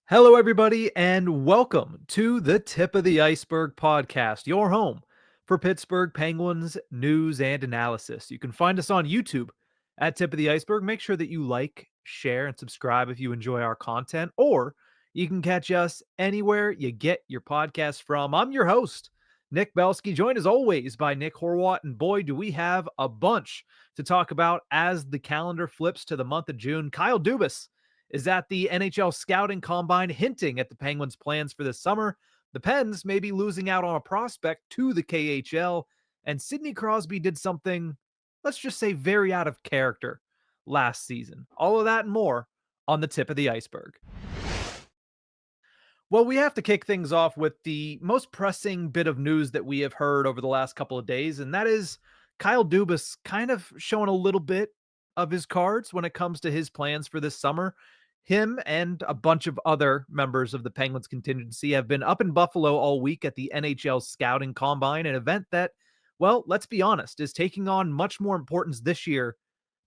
Hello, everybody, and welcome to the Tip of the Iceberg podcast, your home for Pittsburgh Penguins news and analysis. You can find us on YouTube at Tip of the Iceberg. Make sure that you like, share, and subscribe if you enjoy our content, or you can catch us anywhere you get your podcast from. I'm your host, Nick Belsky, joined as always by Nick Horwat, and boy, do we have a bunch to talk about as the calendar flips to the month of June. Kyle Dubas is at the NHL scouting combine, hinting at the Penguins' plans for this summer. The Pens may be losing out on a prospect to the KHL, and Sidney Crosby did something, let's just say, very out of character last season. All of that and more on the Tip of the Iceberg. Well, we have to kick things off with the most pressing bit of news that we have heard over the last couple of days, and that is Kyle Dubas kind of showing a little bit of his cards when it comes to his plans for this summer. Him and a bunch of other members of the Penguins contingency have been up in Buffalo all week at the NHL Scouting Combine, an event that, well, let's be honest, is taking on much more importance this year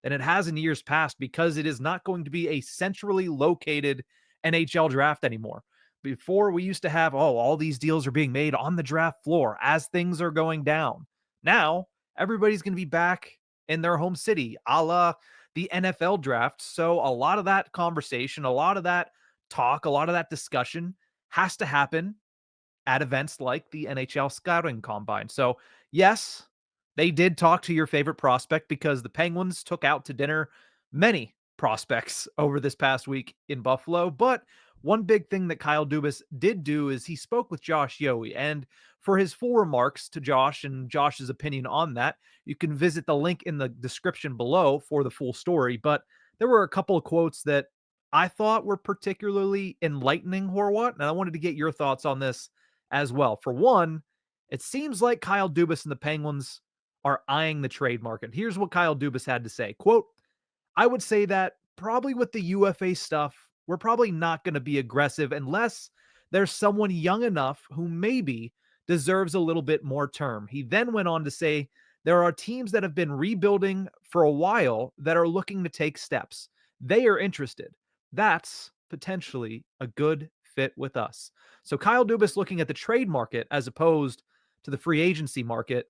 than it has in years past because it is not going to be a centrally located NHL draft anymore. Before, we used to have, all these deals are being made on the draft floor as things are going down. Now, everybody's going to be back in their home city, a la the NFL draft. So a lot of that conversation, a lot of that talk, a lot of that discussion has to happen at events like the NHL Scouting Combine. So, yes, they did talk to your favorite prospect because the Penguins took out to dinner many prospects over this past week in Buffalo. But one big thing that Kyle Dubas did do is he spoke with Josh Yohe. And for his full remarks to Josh and Josh's opinion on that, you can visit the link in the description below for the full story. But there were a couple of quotes that I thought were particularly enlightening, Horwat, and I wanted to get your thoughts on this as well. For one, it seems like Kyle Dubas and the Penguins are eyeing the trade market. Here's what Kyle Dubas had to say. Quote, I would say that probably with the UFA stuff, we're probably not going to be aggressive unless there's someone young enough who maybe deserves a little bit more term. He then went on to say there are teams that have been rebuilding for a while that are looking to take steps. They are interested. That's potentially a good fit with us. So Kyle Dubas looking at the trade market as opposed to the free agency market.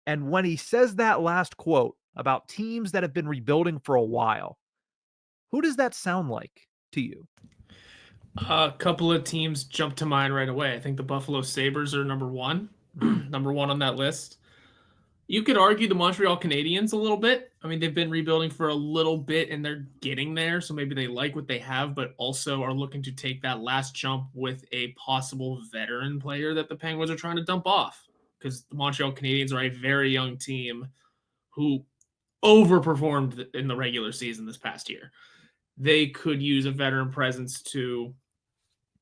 And when he says that last quote about teams that have been rebuilding for a while, who does that sound like to you? A couple of teams jump to mind right away. I think the Buffalo Sabres are number one, number one on that list. You could argue the Montreal Canadiens a little bit. I mean, they've been rebuilding for a little bit and they're getting there. So maybe they like what they have, but also are looking to take that last jump with a possible veteran player that the Penguins are trying to dump off. Because the Montreal Canadiens are a very young team who overperformed in the regular season this past year. They could use a veteran presence to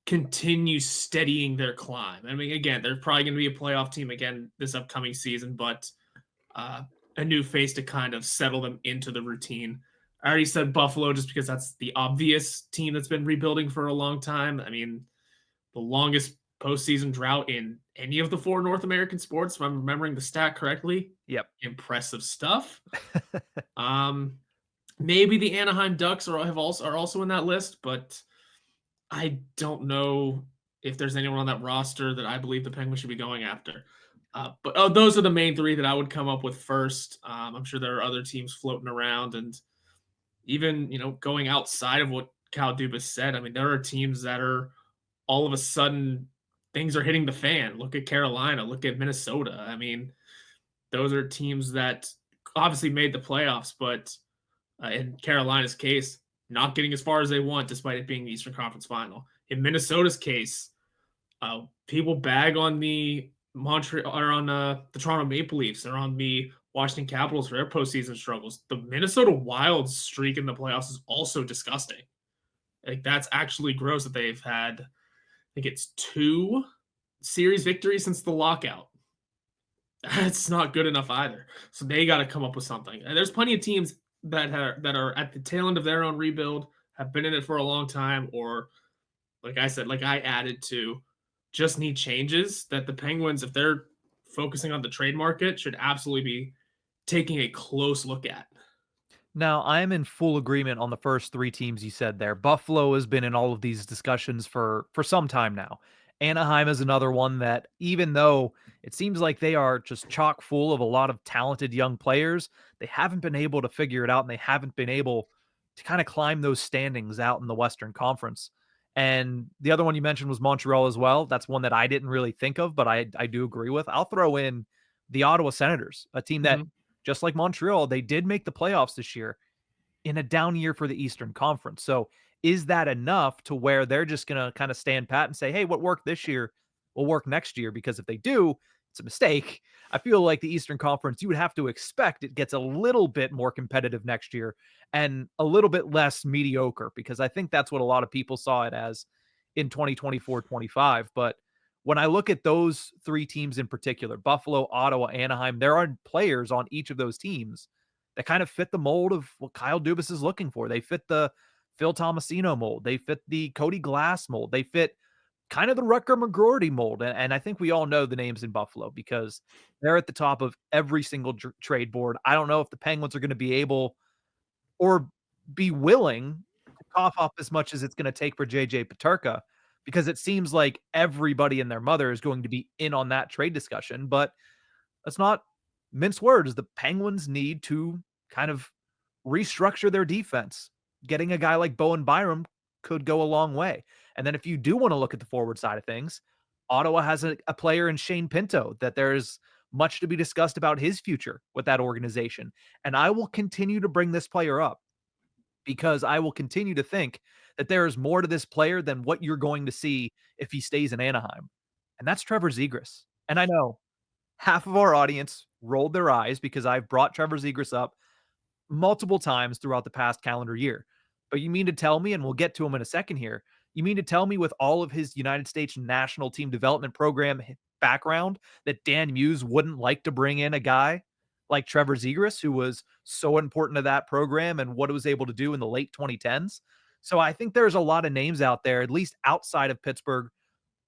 continue steadying their climb. I mean, again, they're probably going to be a playoff team again this upcoming season, but a new face to kind of settle them into the routine. I already said Buffalo just because that's the obvious team that's been rebuilding for a long time. I mean, the longest postseason drought in any of the four North American sports, if I'm remembering the stat correctly. Yep. Impressive stuff. Maybe the Anaheim Ducks are also in that list, but I don't know if there's anyone on that roster that I believe the Penguins should be going after. But those are the main three that I would come up with first. I'm sure there are other teams floating around, and even going outside of what Kyle Dubas said. I mean, there are teams that are all of a sudden things are hitting the fan. Look at Carolina. Look at Minnesota. I mean, those are teams that obviously made the playoffs, but in Carolina's case, not getting as far as they want, despite it being the Eastern Conference Final. In Minnesota's case, people bag on the Montreal or on the Toronto Maple Leafs or on the Washington Capitals for their postseason struggles. The Minnesota Wild's streak in the playoffs is also disgusting. Like, that's actually gross that they've had, I think it's 2 series victories since the lockout. That's not good enough either. So they got to come up with something. And there's plenty of teams that are at the tail end of their own rebuild, have been in it for a long time, or like I said, like I added to, just need changes that the Penguins, if they're focusing on the trade market, should absolutely be taking a close look at. Now, I'm in full agreement on the first 3 teams you said there. Buffalo has been in all of these discussions for some time now. Anaheim is another one that even though it seems like they are just chock full of a lot of talented young players, they haven't been able to figure it out, and they haven't been able to kinda climb those standings out in the Western Conference. And the other one you mentioned was Montreal as well. That's one that I didn't really think of, but I do agree with. I'll throw in the Ottawa Senators, a team that, Mhm. just like Montreal, they did make the playoffs this year in a down year for the Eastern Conference. So is that enough to where they're just going to kind of stand pat and say, hey, what worked this year will work next year? Because if they do, it's a mistake. I feel like the Eastern Conference, you would have to expect it gets a little bit more competitive next year and a little bit less mediocre, because I think that's what a lot of people saw it as in 2024-25. But when I look at those 3 teams in particular, Buffalo, Ottawa, Anaheim, there are players on each of those teams that kind of fit the mold of what Kyle Dubas is looking for. They fit the Phil Tomasino mold. They fit the Cody Glass mold. They fit kind of the Rutger McGroarty mold. And I think we all know the names in Buffalo because they're at the top of every single trade board. I don't know if the Penguins are going to be able or be willing to cough up as much as it's going to take for JJ Peterka, because it seems like everybody and their mother is going to be in on that trade discussion. But let's not mince words. The Penguins need to kind of restructure their defense. Getting a guy like Bowen Byram could go a long way. And then if you do want to look at the forward side of things, Ottawa has a player in Shane Pinto that there's much to be discussed about his future with that organization. And I will continue to bring this player up because I will continue to think that there is more to this player than what you're going to see if he stays in Anaheim. And that's Trevor Zegras. And I know half of our audience rolled their eyes because I've brought Trevor Zegras up multiple times throughout the past calendar year. But you mean to tell me, and we'll get to him in a second here, you mean to tell me with all of his United States national team development program background that Dan Muse wouldn't like to bring in a guy like Trevor Zegras, who was so important to that program and what it was able to do in the late 2010s? So I think there's a lot of names out there, at least outside of Pittsburgh,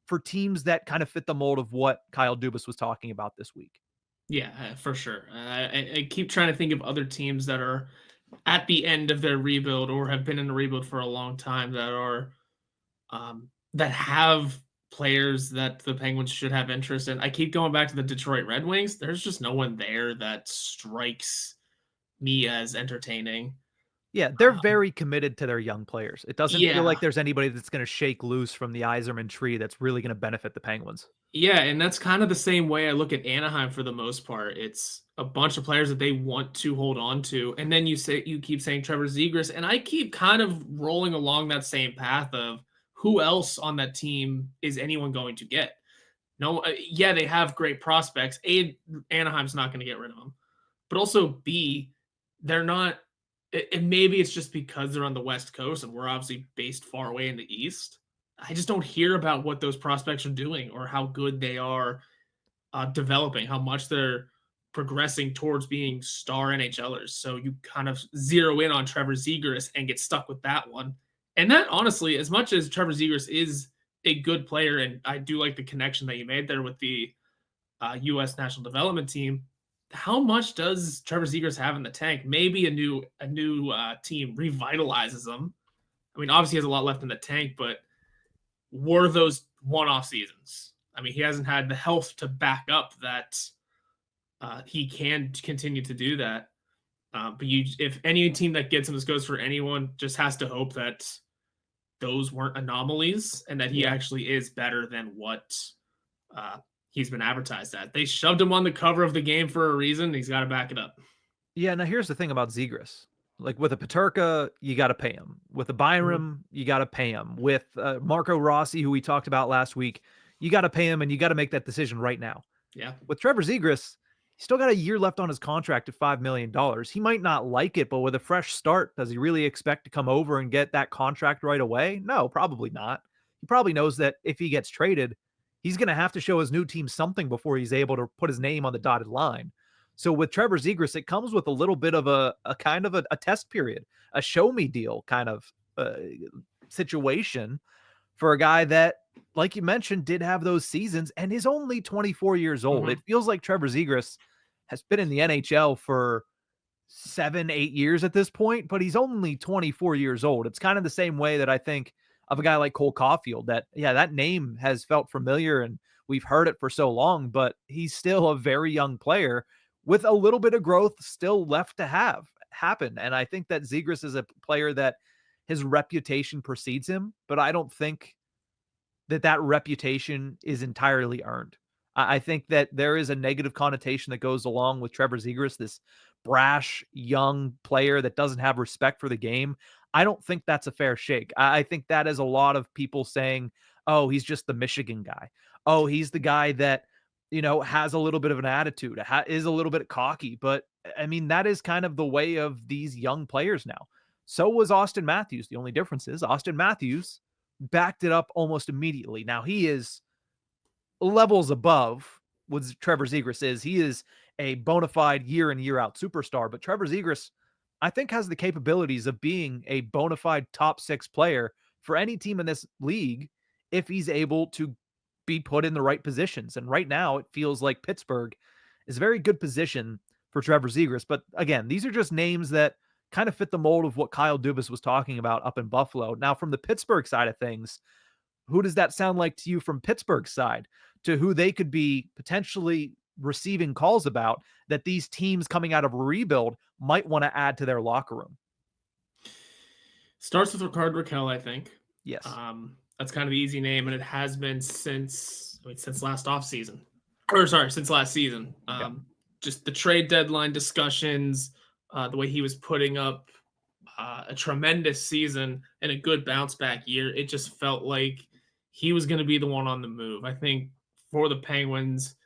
for teams that kind of fit the mold of what Kyle Dubas was talking about this week. Yeah, for sure. I keep trying to think of other teams that are at the end of their rebuild or have been in a rebuild for a long time that are that have players that the Penguins should have interest in. I keep going back to the Detroit Red Wings. There's just no one there that strikes me as entertaining. Yeah, they're Um, very committed to their young players. It doesn't feel yeah, like there's anybody that's gonna shake loose from the Yzerman tree that's really gonna benefit the Penguins. yeah, and that's kind of the same way I look at Anaheim for the most part. It's a bunch of players that they want to hold on to, and then you keep saying Trevor Zegras, and I keep kind of rolling along that same path of who else on that team is anyone going to get? No, yeah, they have great prospects. A, Anaheim's not going to get rid of them, but also B, they're not. And maybe it's just because they're on the West Coast and we're obviously based far away in the East. I just don't hear about what those prospects are doing or how good they are developing, how much they're progressing towards being star NHLers. So you kind of zero in on Trevor Zegras and get stuck with that one. And that honestly, as much as Trevor Zegras is a good player, and I do like the connection that you made there with the U.S. national development team. How much does Trevor Zegras have in the tank? Maybe a new team revitalizes them. I mean, obviously he has a lot left in the tank, but were those one-off seasons? I mean, he hasn't had the health to back up that he can continue to do that. But if any team that gets him, this goes for anyone, just has to hope that those weren't anomalies and that he Yeah. actually is better than what uh, he's been advertised at. They shoved him on the cover of the game for a reason. He's got to back it up. Yeah, now here's the thing about Zegras. Like, with a Peterka, you gotta pay him. With a Mhm. Byram, you gotta pay him. With, Marco Rossi, who we talked about last week, you gotta pay him, and you gotta make that decision right now. Yeah. With Trevor Zegras, he's still got a year left on his contract at $5 million. He might not like it, but with a fresh start, does he really expect to come over and get that contract right away? No, probably not. He probably knows that if he gets traded, he's going to have to show his new team something before he's able to put his name on the dotted line. So with Trevor Zegras, it comes with a little bit of a kind of a test period, a show me deal kind of situation for a guy that, like you mentioned, did have those seasons and is only 24 years old. Mhm. It feels like Trevor Zegras has been in the NHL for 7, 8 years at this point, but he's only 24 years old. It's kind of the same way that I think of a guy like Cole Caulfield that, yeah, that name has felt familiar and we've heard it for so long, but he's still a very young player with a little bit of growth still left to happen. And I think that Zegras is a player that his reputation precedes him, but I don't think that reputation is entirely earned. I think that there is a negative connotation that goes along with Trevor Zegras, this brash young player that doesn't have respect for the game. I don't think that's a fair shake. I think that is a lot of people saying, "Oh, he's just the Michigan guy. Oh, he's the guy that has a little bit of an attitude, is a little bit cocky." But I mean, that is kind of the way of these young players now. So was Austin Matthews. The only difference is Austin Matthews backed it up almost immediately. Now he is levels above what Trevor Zegras is. He is a bona fide year in, year out superstar, but Trevor Zegras, I think, has the capabilities of being a bona fide top 6 player for any team in this league if he's able to be put in the right positions. And right now, it feels like Pittsburgh is a very good position for Trevor Zegras. But again, these are just names that kind of fit the mold of what Kyle Dubas was talking about up in Buffalo. Now, from the Pittsburgh side of things, who does that sound like to you from Pittsburgh's side, to who they could be potentially receiving calls about that these teams coming out of a rebuild might want to add to their locker room? Starts with Rickard Rakell, I think. Yes. That's kind of the easy name, and it has been since last offseason. Or sorry, since last season. Just the trade deadline discussions, the way he was putting up a tremendous season and a good bounce back year. It just felt like he was going to be the one on the move. I think for the Penguins,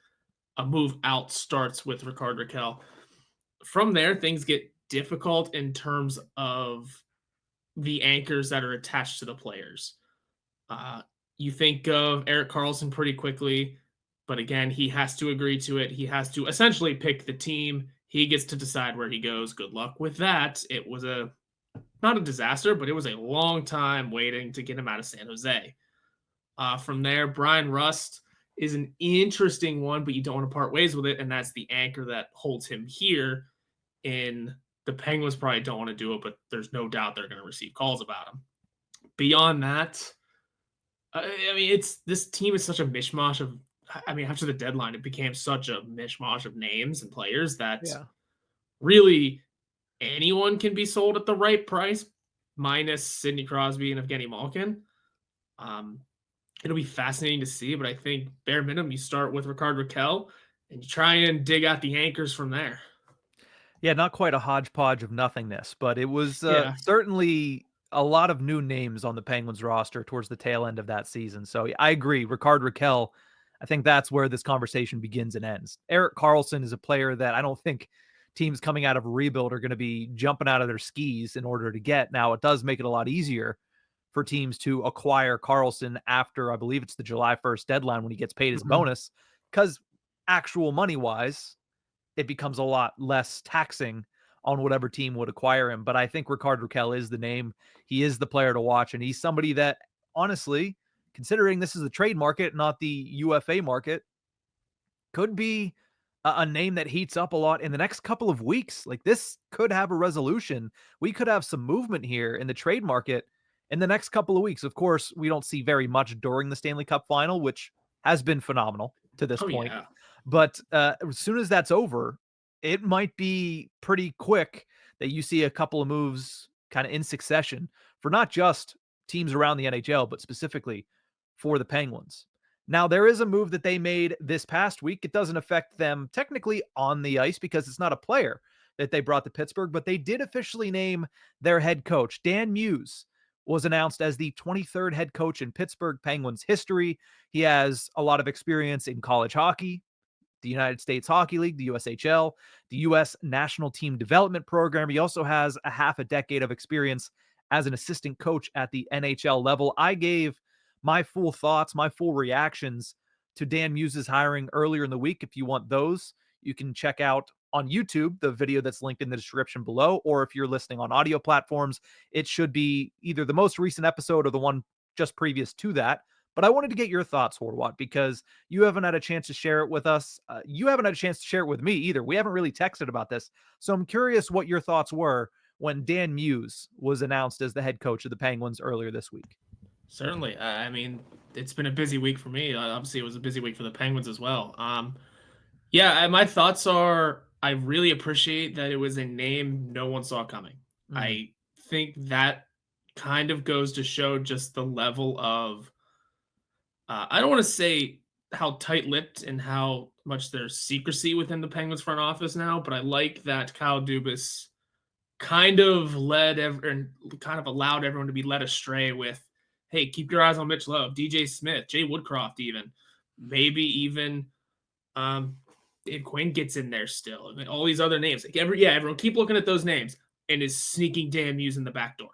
a move out starts with Rickard Rakell. From there, things get difficult in terms of the anchors that are attached to the players. You think of Erik Karlsson pretty quickly, but again, he has to agree to it. He has to essentially pick the team. He gets to decide where he goes. Good luck with that. It was not a disaster, but it was a long time waiting to get him out of San Jose. From there, Brian Rust is an interesting one, but you don't want to part ways with it, and that's the anchor that holds him here. In the Penguins probably don't want to do it, but there's no doubt they're going to receive calls about him. Beyond that, I mean, this team is such a mishmash of. I mean, after the deadline, it became such a mishmash of names and players that really anyone can be sold at the right price, minus Sidney Crosby and Evgeny Malkin. It'll be fascinating to see, but I think bare minimum, you start with Rickard Rakell and you try and dig out the anchors from there. Yeah, not quite a hodgepodge of nothingness, but it was certainly a lot of new names on the Penguins roster towards the tail end of that season. So I agree. Rickard Rakell, I think that's where this conversation begins and ends. Erik Karlsson is a player that I don't think teams coming out of a rebuild are going to be jumping out of their skis in order to get. Now, it does make it a lot easier for teams to acquire Karlsson after, I believe it's the July 1st deadline when he gets paid his bonus, because actual money-wise, it becomes a lot less taxing on whatever team would acquire him. But I think Rickard Rakell is the name. He is the player to watch, and he's somebody that, honestly, considering this is the trade market, not the UFA market, could be a name that heats up a lot in the next couple of weeks. Like, this could have a resolution. We could have some movement here in the trade market in the next couple of weeks. Of course, we don't see very much during the Stanley Cup final, which has been phenomenal to this point. Yeah. But as soon as that's over, it might be pretty quick that you see a couple of moves kind of in succession for not just teams around the NHL, but specifically for the Penguins. Now, there is a move that they made this past week. It doesn't affect them technically on the ice because it's not a player that they brought to Pittsburgh, but they did officially name their head coach. Dan Muse was announced as the 23rd head coach in Pittsburgh Penguins history. He has a lot of experience in college hockey, the United States Hockey League, the USHL, the U.S. National Team Development Program. He also has a half a decade of experience as an assistant coach at the NHL level. I gave my full thoughts, my full reactions to Dan Muse's hiring earlier in the week. If you want those, you can check out on YouTube the video that's linked in the description below, or if you're listening on audio platforms, it should be either the most recent episode or the one just previous to that. But I wanted to get your thoughts, Horwat, because you haven't had a chance to share it with us. You haven't had a chance to share it with me either. We haven't really texted about this. So I'm curious what your thoughts were when Dan Muse was announced as the head coach of the Penguins earlier this week. Certainly. I mean, it's been a busy week for me. Obviously, it was a busy week for the Penguins as well. Yeah, my thoughts are I really appreciate that it was a name no one saw coming. I think that kind of goes to show just the level of, I don't want to say how tight-lipped and how much there's secrecy within the Penguins front office now, but I like that Kyle Dubas kind of kind of allowed everyone to be led astray with, hey, keep your eyes on Mitch Love, DJ Smith, Jay Woodcroft, even maybe even Dave Quinn gets in there still, and all these other names. Like everyone keep looking at those names and is sneaking Dan Muse in the back door.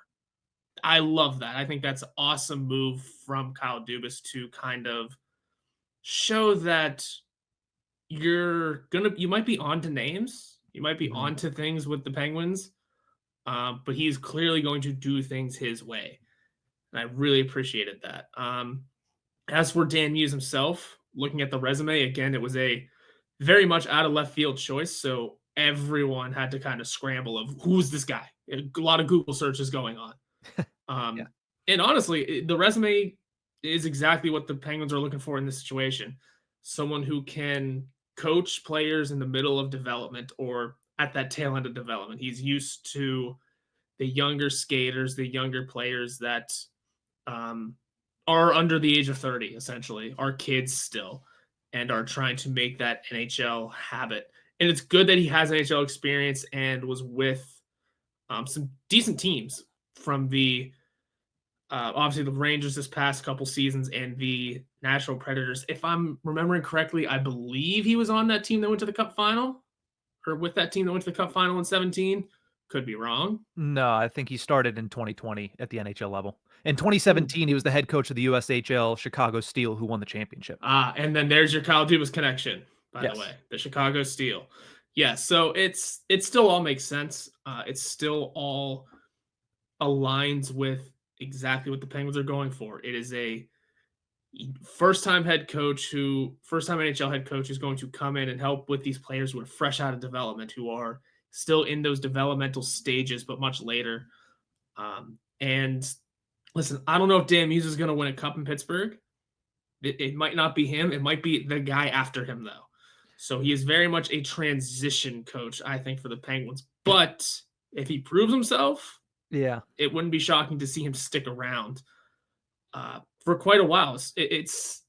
I love that. I think that's an awesome move from Kyle Dubas to kind of show that you might be on to names, you might be on to things with the Penguins, but he's clearly going to do things his way. And I really appreciated that. As for Dan Muse himself, looking at the resume, again, it was a very much out of left field choice. So everyone had to kind of scramble of who's this guy? A lot of Google searches going on. And honestly, the resume is exactly what the Penguins are looking for in this situation. Someone who can coach players in the middle of development or at that tail end of development. He's used to the younger skaters, the younger players that are under the age of 30, essentially, are kids still, and are trying to make that NHL habit. And it's good that he has NHL experience and was with some decent teams from the obviously the Rangers this past couple seasons and the Nashville Predators. If I'm remembering correctly, I believe he was on that team that went to the Cup final, or with that team that went to the Cup final in 17. Could be wrong. No, I think he started in 2020 at the NHL level. In 2017, he was the head coach of the USHL Chicago Steel, who won the championship. And then there's your Kyle Dubas connection, by the way, the Chicago Steel. Yeah, so it still all makes sense. It still all aligns with exactly what the Penguins are going for. It is a first-time NHL head coach who's going to come in and help with these players who are fresh out of development, who are still in those developmental stages, but much later. And listen, I don't know if Dan Muse is going to win a cup in Pittsburgh. It might not be him. It might be the guy after him, though. So he is very much a transition coach, I think, for the Penguins. But if he proves himself, it wouldn't be shocking to see him stick around for quite a while. It's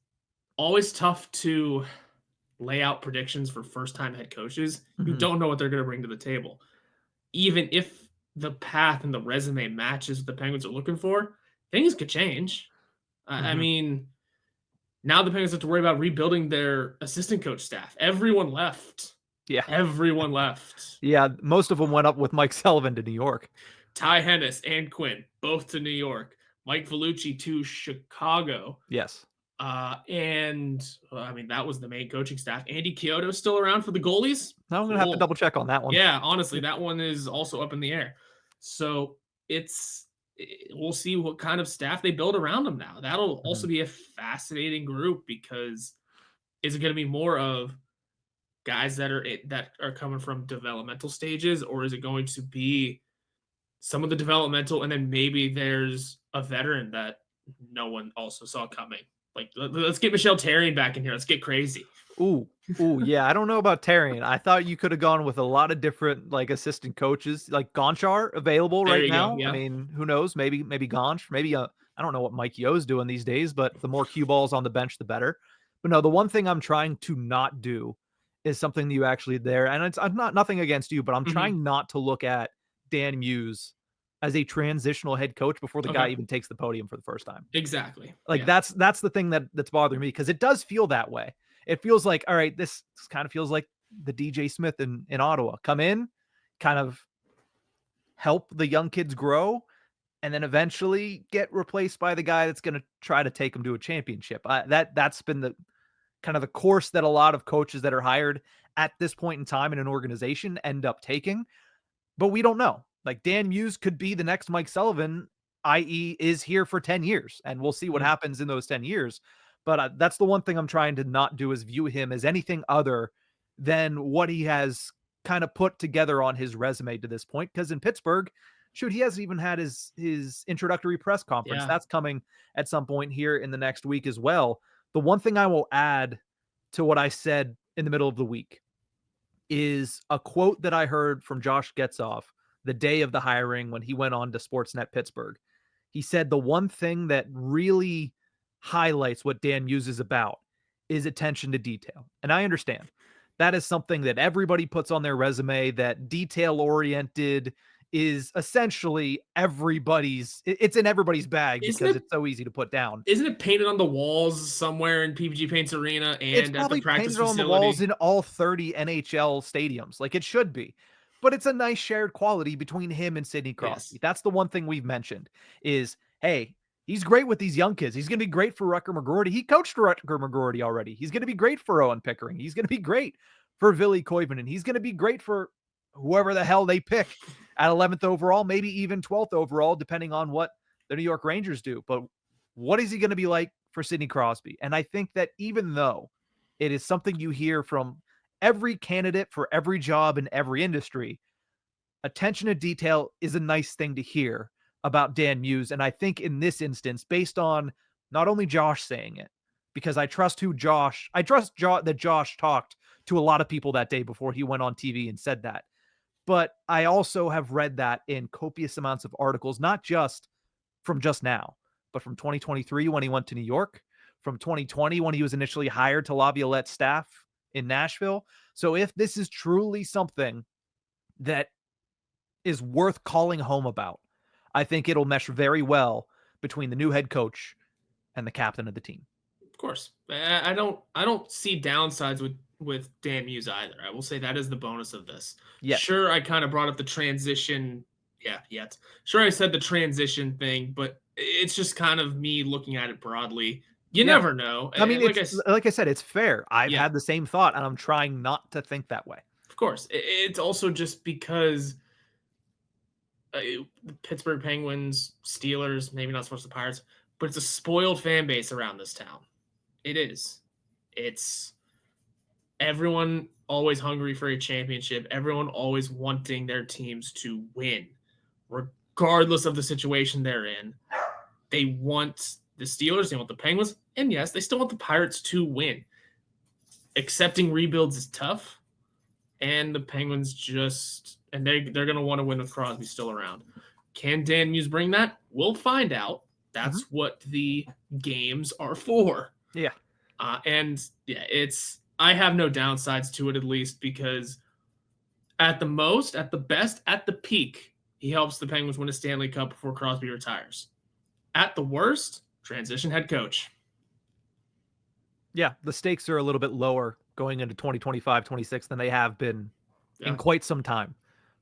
always tough to lay out predictions for first-time head coaches. You don't know what they're going to bring to the table. Even if the path and the resume matches what the Penguins are looking for, things could change. I mean, now the Penguins have to worry about rebuilding their assistant coach staff. Everyone left. Everyone left. Yeah, most of them went up with Mike Sullivan to New York. Ty Hennis and Quinn, both to New York. Mike Vellucci to Chicago. Yes. And I mean, that was the main coaching staff. Andy Chiodo still around for the goalies. Now I'm going to have to double check on that one. Yeah, honestly, that one is also up in the air. So we'll see what kind of staff they build around them now. That'll also be a fascinating group, because is it going to be more of guys that are coming from developmental stages, or is it going to be some of the developmental, and then maybe there's a veteran that no one also saw coming? Like, let's get Michel Therrien back in here. Let's get crazy. Ooh, yeah. I don't know about Therrien. I thought you could have gone with a lot of different assistant coaches, like Gonchar available right now. I mean, who knows? Maybe Gonch. Maybe I don't know what Mike Yo's doing these days, but the more cue balls on the bench, the better. But no, the one thing I'm trying to not do is something that you actually there, and I'm not nothing against you, but I'm trying not to look at Dan Muse as a transitional head coach before the guy even takes the podium for the first time. Exactly. That's the thing that's bothering me, because it does feel that way. It feels like, all right, this kind of feels like the DJ Smith in Ottawa. Come in, kind of help the young kids grow, and then eventually get replaced by the guy that's going to try to take them to a championship. That's been the kind of the course that a lot of coaches that are hired at this point in time in an organization end up taking. But we don't know. Like, Dan Muse could be the next Mike Sullivan. i.e. is here for 10 years, and we'll see what Mhm. happens in those 10 years. But that's the one thing I'm trying to not do, is view him as anything other than what he has kind of put together on his resume to this point. Because in Pittsburgh, shoot, he hasn't even had his introductory press conference. Yeah. That's coming at some point here in the next week as well. The one thing I will add to what I said in the middle of the week is a quote that I heard from Josh Getzoff the day of the hiring when he went on to Sportsnet Pittsburgh. He said the one thing that really highlights what Dan Muse is about is attention to detail. And I understand that is something that everybody puts on their resume, that detail oriented is essentially it's in everybody's bag Isn't because it it's so easy to put down. isn't it painted on the walls somewhere in PPG Paints Arena It's and at the probably practice painted on the walls facility? in all 30 NHL stadiums, like it should be. But it's a nice shared quality between him and Sidney Yes. Crosby. That's the one thing we've mentioned is, hey, he's great with these young kids. He's going to be great for Rutger McGroarty. He coached Rutger McGroarty already. He's going to be great for Owen Pickering. He's going to be great for Ville Koivunen. He's going to be great for whoever the hell they pick at 11th overall, maybe even 12th overall, depending on what the New York Rangers do. But what is he going to be like for Sidney Crosby? And I think that even though it is something you hear from every candidate for every job in every industry, attention to detail is a nice thing to hear about Dan Muse. And I think in this instance, based on not only Josh saying it, because I trust that Josh talked to a lot of people that day before he went on TV and said that. But I also have read that in copious amounts of articles, not just from just now, but from 2023 when he went to New York, from 2020 when he was initially hired to Laviolette's staff in Nashville. So if this is truly something that is worth calling home about, I think it'll mesh very well between the new head coach and the captain of the team. Of course. I don't see downsides with Dan Muse either. I will say that is the bonus of this. Yet. Sure, I kind of brought up the transition. Yeah, yet. Sure, I said the transition thing, but it's just kind of me looking at it broadly. You Yeah. never know. I mean, And it's like I said, it's fair. I've yeah, had the same thought, and I'm trying not to think that way. of course. It's also just because the Pittsburgh Penguins, Steelers, maybe not so much the Pirates, but it's a spoiled fan base around this town. It is. It's everyone always hungry for a championship, everyone always wanting their teams to win, regardless of the situation they're in. They want the Steelers, they want the Penguins, and yes, they still want the Pirates to win. Accepting rebuilds is tough, and the Penguins they're going to want to win with Crosby still around. Can Dan Muse bring that? We'll find out. That's what the games are for. Yeah. And yeah, I have no downsides to it, at least, because at the most, at the best, at the peak, he helps the Penguins win a Stanley Cup before Crosby retires. At the worst, transition head coach. Yeah, the stakes are a little bit lower going into 2025, 26 than they have been in quite some time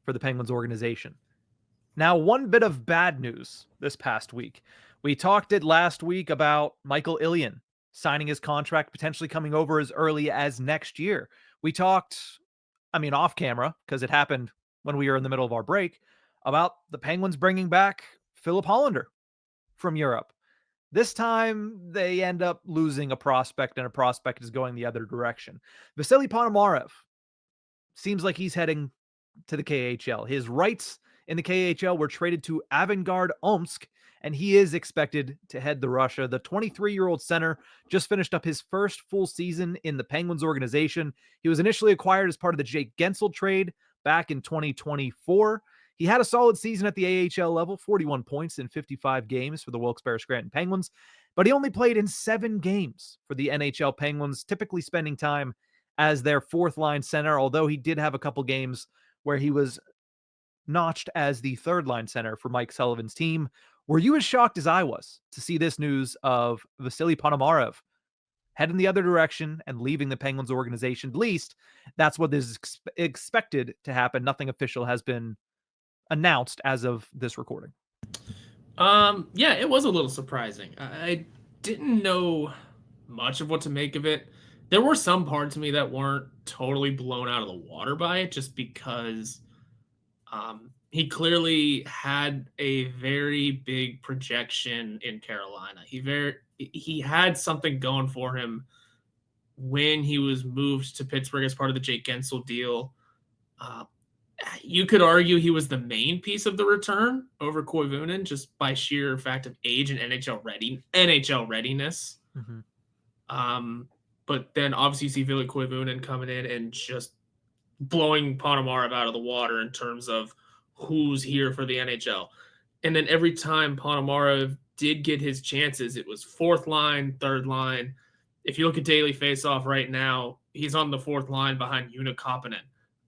for the Penguins organization. Now, one bit of bad news this past week. We talked it last week about Michael Ilyin signing his contract, potentially coming over as early as next year. We talked, off camera, because it happened when we were in the middle of our break, about the Penguins bringing back Philip Hollander from Europe. This time, they end up losing a prospect, and a prospect is going the other direction. Vasily Ponomarev seems like he's heading to the KHL. His rights in the KHL were traded to Avangard Omsk, and he is expected to head to Russia. The 23-year-old center just finished up his first full season in the Penguins organization. He was initially acquired as part of the Jake Gensel trade back in 2024. He had a solid season at the AHL level, 41 points in 55 games for the Wilkes-Barre Scranton Penguins, but he only played in 7 games for the NHL Penguins, typically spending time as their fourth-line center, although he did have a couple games where he was notched as the third-line center for Mike Sullivan's team. Were you as shocked as I was to see this news of Vasily Ponomarev heading the other direction and leaving the Penguins organization? At least that's what is expected to happen. Nothing official has been announced as of this recording. Yeah, it was a little surprising. I didn't know much of what to make of it. There were some parts of me that weren't totally blown out of the water by it, just because he clearly had a very big projection in Carolina. He had something going for him when he was moved to Pittsburgh as part of the Jake Gensel deal. Uh, you could argue he was the main piece of the return over Koivunen just by sheer fact of age and NHL readiness. Mm-hmm. But then obviously you see Ville Koivunen coming in and just blowing Ponomarev out of the water in terms of who's here for the NHL. And then every time Ponomarev did get his chances, it was fourth line, third line. If you look at daily faceoff right now, he's on the fourth line behind Una Koppinen.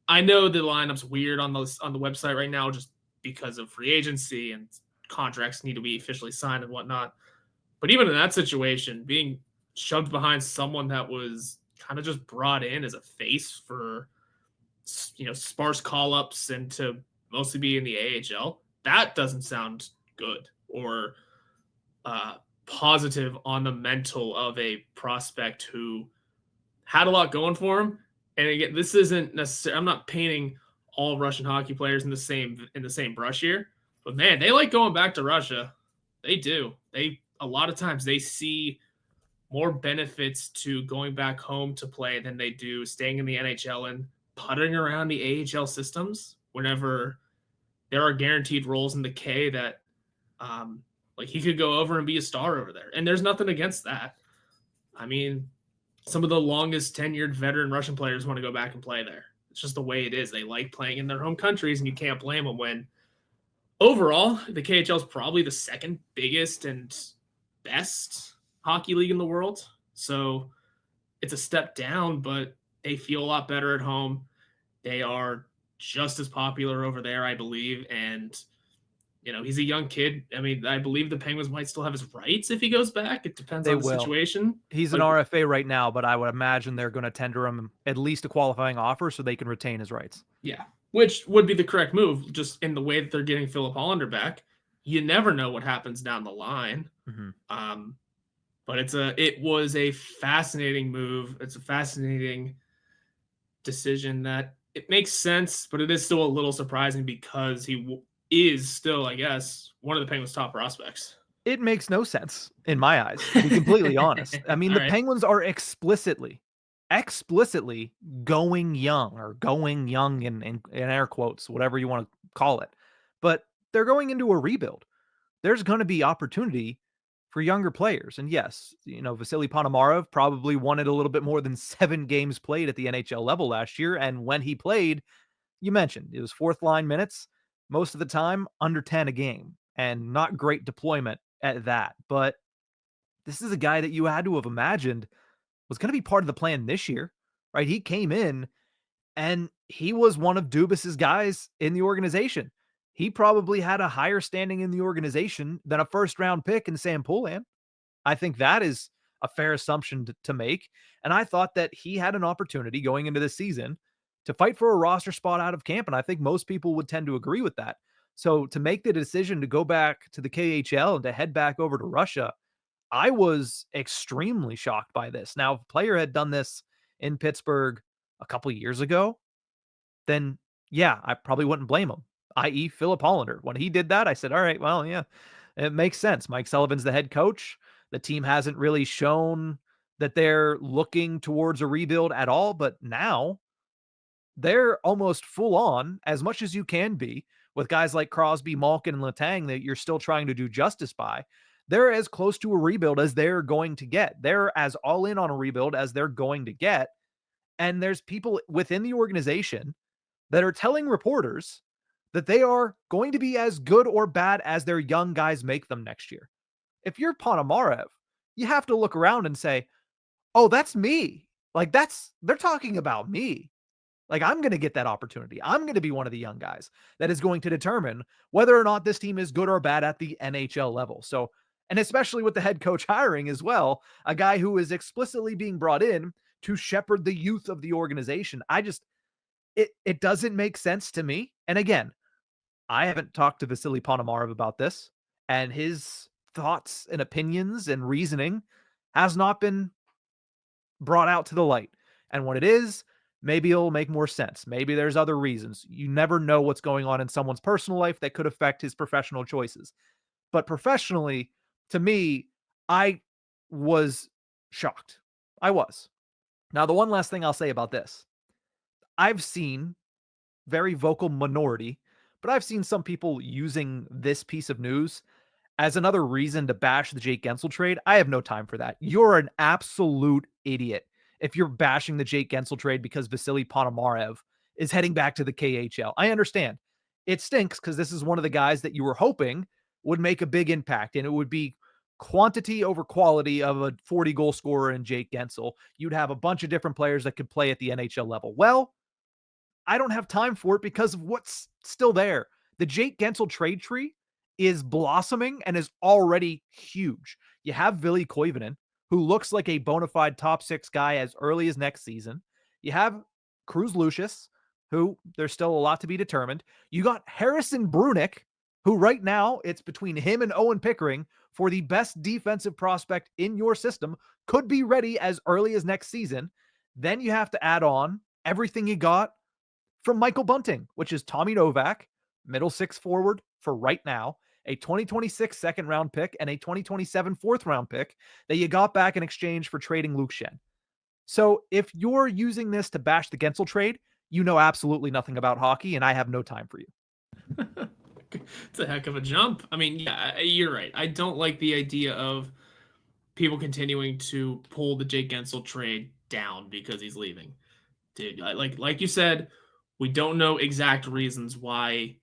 I know the lineup's weird on the website right now just because of free agency and contracts need to be officially signed and whatnot. But even in that situation, being shoved behind someone that was kind of just brought in as a face for, sparse call-ups and to mostly be in the AHL, that doesn't sound good or positive on the mental of a prospect who had a lot going for him. And again, this isn't necessarily, I'm not painting all Russian hockey players in the same brush here, but man, they like going back to Russia. They do. A lot of times they see more benefits to going back home to play than they do staying in the NHL and puttering around the AHL systems whenever there are guaranteed roles in the K that like he could go over and be a star over there. And there's nothing against that. I mean, some of the longest tenured veteran Russian players want to go back and play there. It's just the way it is. They like playing in their home countries, and you can't blame them when overall the KHL is probably the second biggest and best hockey league in the world. So it's a step down, but they feel a lot better at home. They are just as popular over there, I believe. And, he's a young kid. I mean, I believe the Penguins might still have his rights if he goes back. It depends on the situation. He's an RFA right now, but I would imagine they're going to tender him at least a qualifying offer so they can retain his rights. Yeah, which would be the correct move, just in the way that they're getting Philip Hollander back. You never know what happens down the line. Mm-hmm. But it was a fascinating move. It's a fascinating decision that it makes sense, but it is still a little surprising because he is still, I guess, one of the Penguins' top prospects. It makes no sense in my eyes, to be completely honest. I mean, the Penguins are explicitly going young in air quotes, whatever you want to call it. But they're going into a rebuild. There's going to be opportunity for younger players. And yes, Vasily Ponomarev probably wanted a little bit more than 7 games played at the NHL level last year. And when he played, you mentioned it was fourth line minutes, most of the time under 10 a game, and not great deployment at that. But this is a guy that you had to have imagined was going to be part of the plan this year, right? He came in and he was one of Dubas's guys in the organization. He probably had a higher standing in the organization than a first-round pick in Sam Poulin. I think that is a fair assumption to make. And I thought that he had an opportunity going into this season to fight for a roster spot out of camp. And I think most people would tend to agree with that. So to make the decision to go back to the KHL and to head back over to Russia, I was extremely shocked by this. Now, if a player had done this in Pittsburgh a couple of years ago, then yeah, I probably wouldn't blame him, i.e. Philip Hollander. When he did that, I said, all right, well, yeah, it makes sense. Mike Sullivan's the head coach. The team hasn't really shown that they're looking towards a rebuild at all, but now they're almost full on, as much as you can be, with guys like Crosby, Malkin, and Letang that you're still trying to do justice by. They're as close to a rebuild as they're going to get. They're as all in on a rebuild as they're going to get. And there's people within the organization that are telling reporters that they are going to be as good or bad as their young guys make them next year. If you're Ponomarev, you have to look around and say, oh, that's me. Like they're talking about me. Like I'm going to get that opportunity. I'm going to be one of the young guys that is going to determine whether or not this team is good or bad at the NHL level. So, and especially with the head coach hiring as well, a guy who is explicitly being brought in to shepherd the youth of the organization. It doesn't make sense to me. And again, I haven't talked to Vasily Ponomarev about this, and his thoughts and opinions and reasoning has not been brought out to the light. And when it is, maybe it'll make more sense. Maybe there's other reasons. You never know what's going on in someone's personal life that could affect his professional choices. But professionally, to me, I was shocked. I was. Now, the one last thing I'll say about this, I've seen very vocal minority, but I've seen some people using this piece of news as another reason to bash the Jake Gensel trade. I have no time for that. You're an absolute idiot if you're bashing the Jake Gensel trade because Vasily Ponomarev is heading back to the KHL. I understand. It stinks because this is one of the guys that you were hoping would make a big impact, and it would be quantity over quality of a 40 goal scorer in Jake Gensel. You'd have a bunch of different players that could play at the NHL level. Well, I don't have time for it because of what's still there. The Jake Gensel trade tree is blossoming and is already huge. You have Ville Koivunen, who looks like a bona fide top 6 guy as early as next season. You have Cruz Lucius, who there's still a lot to be determined. You got Harrison Brunick, who right now it's between him and Owen Pickering for the best defensive prospect in your system, could be ready as early as next season. Then you have to add on everything you got from Michael Bunting, which is Tommy Novak, middle 6 forward for right now, a 2026 second round pick and a 2027 fourth round pick that you got back in exchange for trading Luke Shen. So if you're using this to bash the Gensel trade, you know absolutely nothing about hockey, and I have no time for you. It's a heck of a jump. I mean, yeah, you're right. I don't like the idea of people continuing to pull the Jake Gensel trade down because he's leaving. Dude, like you said, we don't know exact reasons why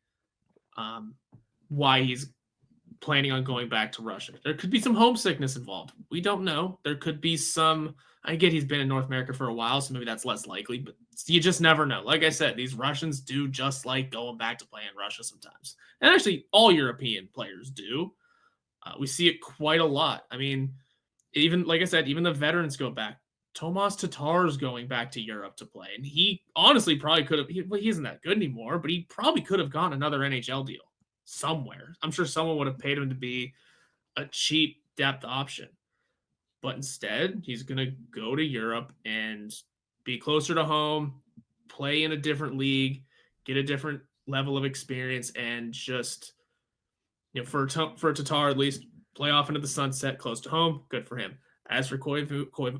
he's planning on going back to Russia. There could be some homesickness involved. We don't know. There could be some. I get he's been in North America for a while, so maybe that's less likely, but you just never know. Like I said, these Russians do just like going back to play in Russia sometimes. And actually, all European players do. We see it quite a lot. I mean, even like I said, even the veterans go back. Tomas Tatar's going back to Europe to play. And he honestly probably could have, he isn't that good anymore, but he probably could have gotten another NHL deal somewhere. I'm sure someone would have paid him to be a cheap depth option. But instead, he's going to go to Europe and be closer to home, play in a different league, get a different level of experience, and just, for Tatar at least, play off into the sunset, close to home. Good for him. As for Ponomarev,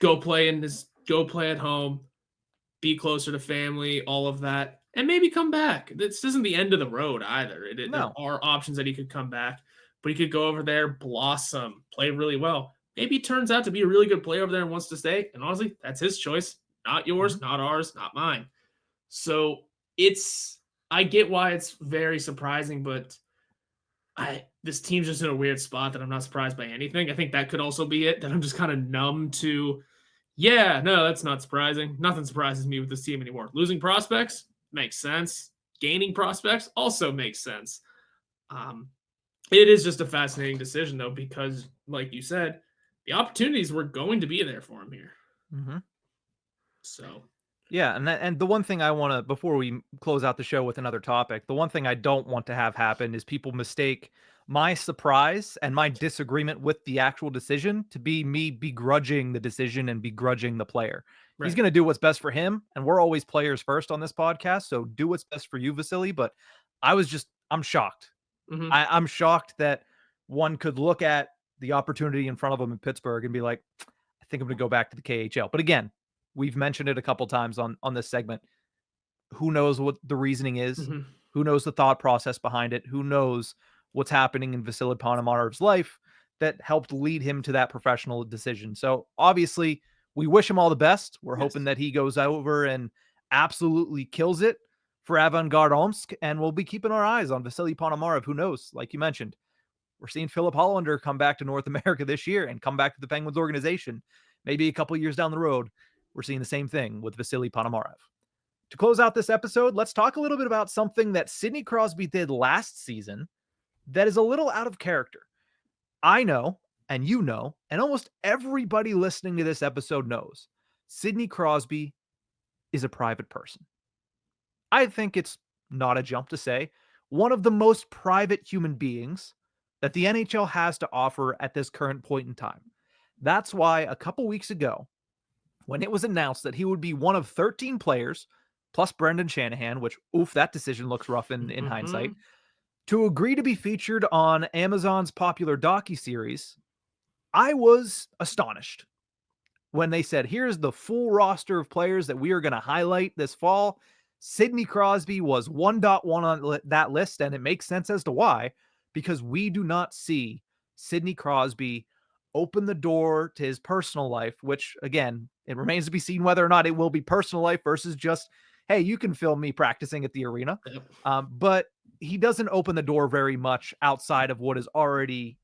go play at home, be closer to family, all of that, and maybe come back. This isn't the end of the road either. No. There are options that he could come back, but he could go over there, blossom, play really well. Maybe he turns out to be a really good player over there and wants to stay. And honestly, that's his choice, not yours, not ours, not mine. So I get why it's very surprising, but this team's just in a weird spot that I'm not surprised by anything. I think that could also be it, that I'm just kind of numb to, yeah, no, that's not surprising. Nothing surprises me with this team anymore. Losing prospects makes sense. Gaining prospects also makes sense. It is just a fascinating decision, though, because, like you said, the opportunities were going to be there for him here. Mm-hmm. So, yeah, and the one thing I want to, before we close out the show with another topic, the one thing I don't want to have happen is people mistake my surprise and my disagreement with the actual decision to be me begrudging the decision and begrudging the player. Right. He's going to do what's best for him, and we're always players first on this podcast, so do what's best for you, Vasily. But I'm shocked. Mm-hmm. I'm shocked that one could look at the opportunity in front of him in Pittsburgh and be like, I think I'm going to go back to the KHL. But again, we've mentioned it a couple times on this segment. Who knows what the reasoning is? Mm-hmm. Who knows the thought process behind it? Who knows what's happening in Vasily Ponomarev's life that helped lead him to that professional decision? So obviously, we wish him all the best. We're hoping that he goes over and absolutely kills it for Avangard Omsk, and we'll be keeping our eyes on Vasily Ponomarev. Who knows? Like you mentioned, we're seeing Philip Hollander come back to North America this year and come back to the Penguins organization. Maybe a couple years down the road, we're seeing the same thing with Vasily Ponomarev. To close out this episode, let's talk a little bit about something that Sidney Crosby did last season that is a little out of character. I know, and you know, and almost everybody listening to this episode knows, Sidney Crosby is a private person. I think it's not a jump to say one of the most private human beings that the NHL has to offer at this current point in time. That's why a couple weeks ago, when it was announced that he would be one of 13 players, plus Brendan Shanahan, which, oof, that decision looks rough in hindsight, Mhm. to agree to be featured on Amazon's popular docuseries, I was astonished when they said, here's the full roster of players that we are going to highlight this fall. Sidney Crosby was 1.1 on that list, and it makes sense as to why, because we do not see Sidney Crosby open the door to his personal life, which, again, it remains to be seen whether or not it will be personal life versus just, hey, you can film me practicing at the arena. Yep. But he doesn't open the door very much outside of what is already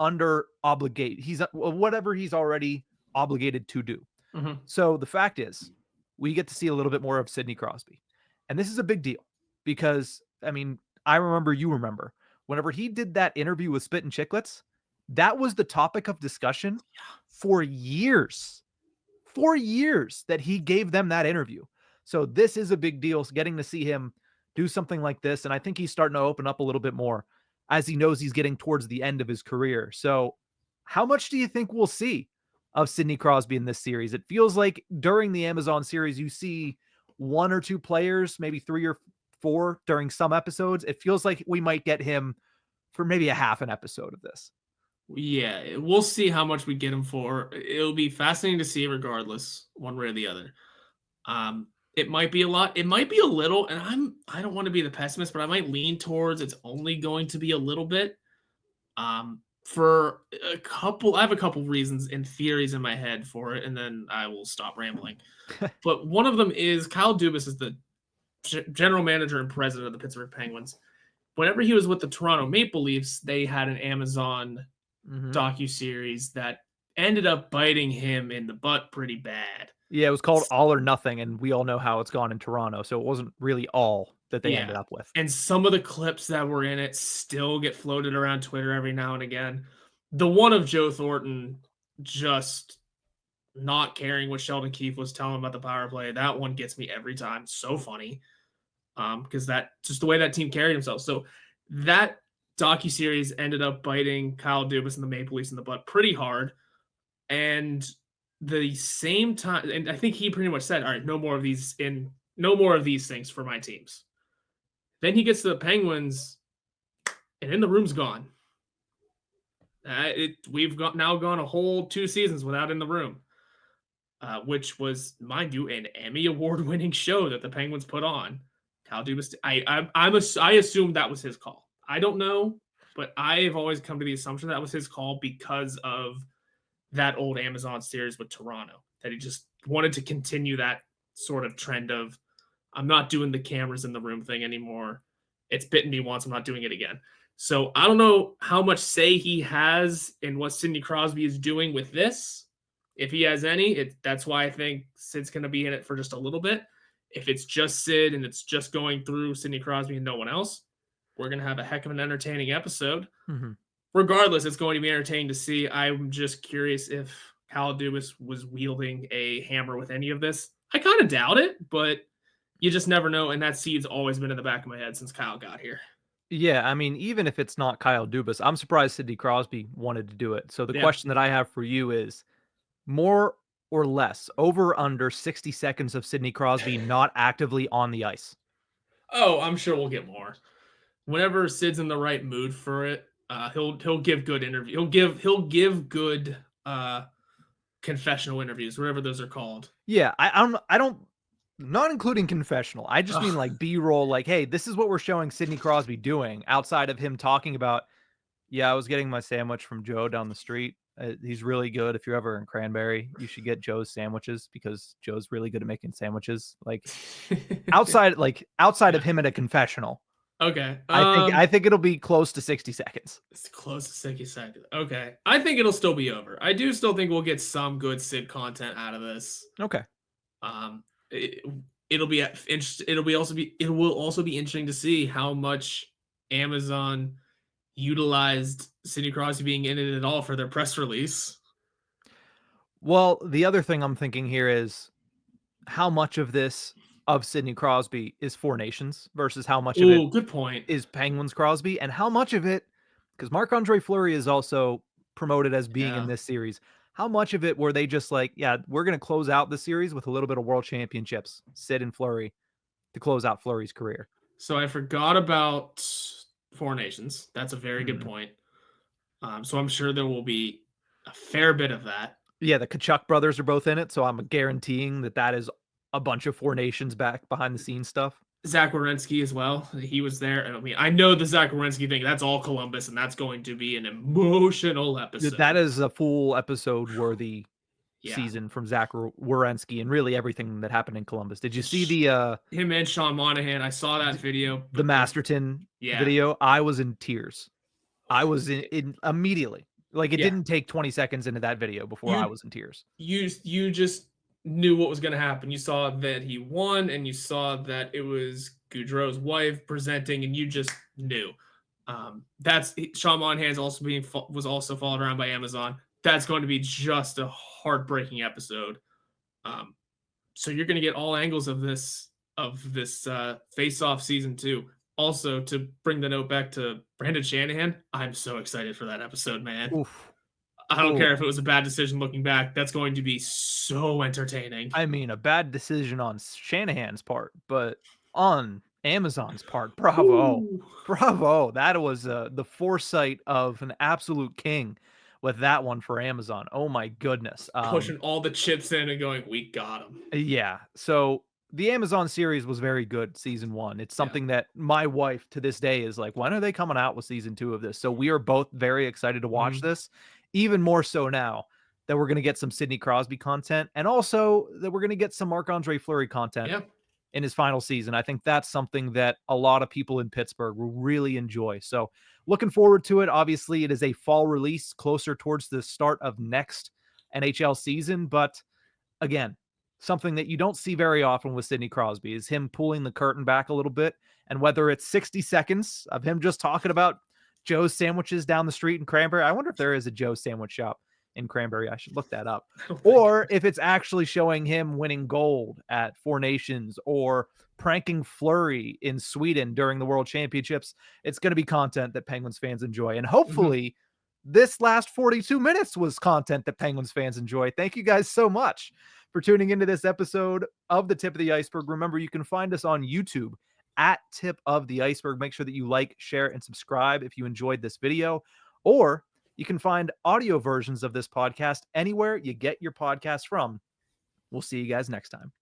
under obligate. He's whatever he's already obligated to do. Mhm. So the fact is, we get to see a little bit more of Sidney Crosby. And this is a big deal because, I mean, I remember, you remember, whenever he did that interview with Spit and Chicklets, that was the topic of discussion for years. 4 years that he gave them that interview. So this is a big deal, getting to see him do something like this. And I think he's starting to open up a little bit more as he knows he's getting towards the end of his career. So how much do you think we'll see of Sidney Crosby in this series? It feels like during the Amazon series, you see one or two players, maybe three or four during some episodes. It feels like we might get him for maybe a half an episode of this. Yeah, we'll see how much we get him for. It'll be fascinating to see regardless, one way or the other. It might be a lot, it might be a little, and I don't want to be the pessimist, but I might lean towards it's only going to be a little bit. For I have a couple reasons and theories in my head for it, and then I will stop rambling. But one of them is Kyle Dubas is the general manager and president of the Pittsburgh Penguins. Whenever he was with the Toronto Maple Leafs, they had an Amazon docuseries that ended up biting him in the butt pretty bad. Yeah, it was called All or Nothing, and we all know how it's gone in Toronto, so it wasn't really all that they ended up with. And some of the clips that were in it still get floated around Twitter every now and again. The one of Joe Thornton just not caring what Sheldon Keefe was telling him about the power play, that one gets me every time. So funny. Because that just the way that team carried themselves. So that docuseries ended up biting Kyle Dubas and the Maple Leafs in the butt pretty hard. And the same time, and I think he pretty much said, all right, no more of these things for my teams. Then he gets to the Penguins, and in the room's gone. We've now gone a whole 2 seasons without in the room, which was, mind you, an Emmy award-winning show that the Penguins put on. Kyle Dubas, I assume that was his call. I don't know, but I've always come to the assumption that was his call because of that old Amazon series with Toronto, that he just wanted to continue that sort of trend of, I'm not doing the cameras in the room thing anymore. It's bitten me once. I'm not doing it again. So I don't know how much say he has in what Sidney Crosby is doing with this. If he has any, that's why I think Sid's going to be in it for just a little bit. If it's just Sid and it's just going through Sidney Crosby and no one else, we're going to have a heck of an entertaining episode. Regardless, it's going to be entertaining to see. I'm just curious if Kyle Dubas was wielding a hammer with any of this. I kind of doubt it, but you just never know. And that seed's always been in the back of my head since Kyle got here. Yeah, I mean, even if it's not Kyle Dubas, I'm surprised Sidney Crosby wanted to do it. So the question that I have for you is, more or less, over or under 60 seconds of Sidney Crosby not actively on the ice? Oh, I'm sure we'll get more. Whenever Sid's in the right mood for it, he'll give good interview. He'll give good confessional interviews, whatever those are called. Yeah, I don't not including confessional. I just mean like B-roll, like, hey, this is what we're showing Sidney Crosby doing outside of him talking about, yeah, I was getting my sandwich from Joe down the street. He's really good. If you're ever in Cranberry, you should get Joe's sandwiches because Joe's really good at making sandwiches. Like outside of him at a confessional. Okay. I think it'll be close to 60 seconds. It's close to 60 seconds. Okay. I think it'll still be over. I do still think we'll get some good Sid content out of this. Okay. It'll be interesting. It will also be interesting to see how much Amazon utilized Sidney Crosby being in it at all for their press release. Well, the other thing I'm thinking here is how much of this of Sidney Crosby is Four Nations versus how much of it good point. is Penguins Crosby, and how much of it, because Marc-Andre Fleury is also promoted as being in this series, How much of it were they just like, yeah, we're going to close out the series with a little bit of world championships, Sid and Fleury, to close out Fleury's career? So I forgot about Four Nations. That's a very good Mhm. point. So I'm sure there will be a fair bit of that. Yeah, the Kachuk brothers are both in it, so I'm guaranteeing that that is a bunch of Four Nations back behind the scenes stuff. Zach Wierenski as well. He was there. I mean, I know the Zach Wierenski thing. That's all Columbus, and that's going to be an emotional That episode. is a full episode worthy Yeah. season from Zach Werenski and really everything that happened in Columbus. Did you see Him and Sean Monahan. I saw that video, the but Masterton yeah. video? I was in tears. I was in immediately. Like, it Yeah. didn't take 20 seconds into that video before I You was in tears. you just knew what was going to happen. You saw that he won, and you saw that it was Goudreau's wife presenting, and you just knew. That's Sean Monahan's also was also followed around by Amazon. That's going to be just a heartbreaking episode. Um, so you're going to get all angles of this face-off season 2. Also, to bring the note back to Brandon Shanahan, I'm so excited for that episode, man. Oof. I don't Ooh. care if it was a bad decision looking back. That's going to be so entertaining. I mean, a bad decision on Shanahan's part, but on Amazon's part, bravo. Woo. Bravo. That was the foresight of an absolute king with that one for Amazon. Oh my goodness. Pushing all the chips in and going, we got him. Yeah. So the Amazon series was very good, season 1. It's Yeah. something that my wife to this day is like, when are they coming out with season 2 of this? So we are both very excited to watch this, even more so now that we're going to get some Sidney Crosby content and also that we're going to get some Marc-Andre Fleury content Yeah. in his final season. I think that's something that a lot of people in Pittsburgh will really enjoy. So looking forward to it. Obviously, it is a fall release closer towards the start of next NHL season, but again, something that you don't see very often with Sidney Crosby is him pulling the curtain back a little bit. And whether it's 60 seconds of him just talking about Joe's sandwiches down the street in Cranberry, I wonder if there is a Joe's sandwich shop in Cranberry. I should look that up. Or if it's actually showing him winning gold at Four Nations or pranking Fleury in Sweden during the World Championships. It's going to be content that Penguins fans enjoy. And hopefully this last 42 minutes was content that Penguins fans enjoy. Thank you guys so much for tuning into this episode of the Tip of the Iceberg. Remember, you can find us on YouTube at Tip of the Iceberg. Make sure that you like, share, and subscribe if you enjoyed this video. Or you can find audio versions of this podcast anywhere you get your podcast from. We'll see you guys next time.